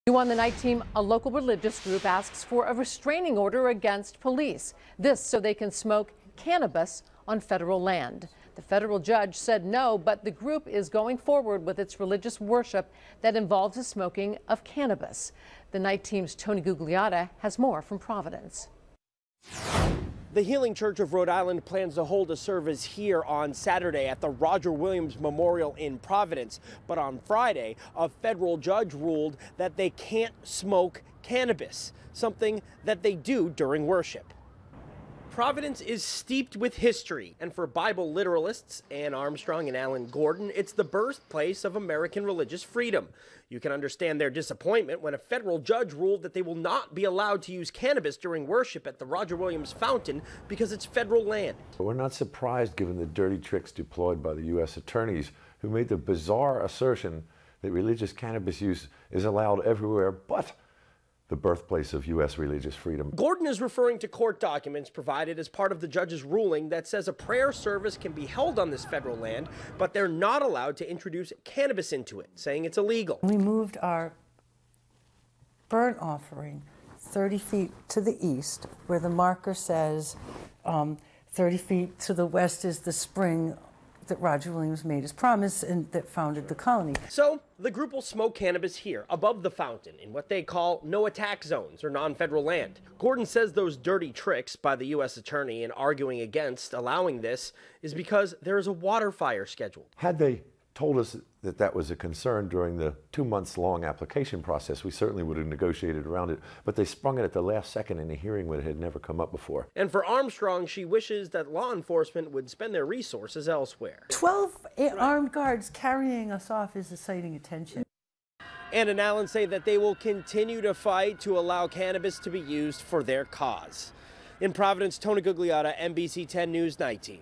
New on the night team, a local religious group asks for a restraining order against police. This so they can smoke cannabis on federal land. The federal judge said no, but the group is going forward with its religious worship that involves the smoking of cannabis. The night team's Tony Gugliotta has more from Providence. The Healing Church of Rhode Island plans to hold a service here on Saturday at the Roger Williams Memorial in Providence. But on Friday, a federal judge ruled that they can't smoke cannabis, something that they do during worship. Providence is steeped with history, and for Bible literalists Ann Armstrong and Alan Gordon, it's the birthplace of American religious freedom. You can understand their disappointment when a federal judge ruled that they will not be allowed to use cannabis during worship at the Roger Williams Fountain because it's federal land. We're not surprised given the dirty tricks deployed by the U.S. attorneys who made the bizarre assertion that religious cannabis use is allowed everywhere but the birthplace of U.S. religious freedom. Gordon is referring to court documents provided as part of the judge's ruling that says a prayer service can be held on this federal land, but they're not allowed to introduce cannabis into it, saying it's illegal. We moved our burnt offering 30 feet to the east, where the marker says 30 feet to the west is the spring that Roger Williams made his promise and that founded the colony. So the group will smoke cannabis here above the fountain in what they call no attack zones or non-federal land. Gordon says those dirty tricks by the U.S. attorney in arguing against allowing this is because there is a water fire scheduled. Had they told us that that was a concern during the 2 months long application process, we certainly would have negotiated around it, but they sprung it at the last second in a hearing when it had never come up before. And for Armstrong, she wishes that law enforcement would spend their resources elsewhere. 12 armed guards carrying us off is exciting attention. Ann and Alan say that they will continue to fight to allow cannabis to be used for their cause. In Providence, Tony Gugliotta, NBC 10 News Night Team.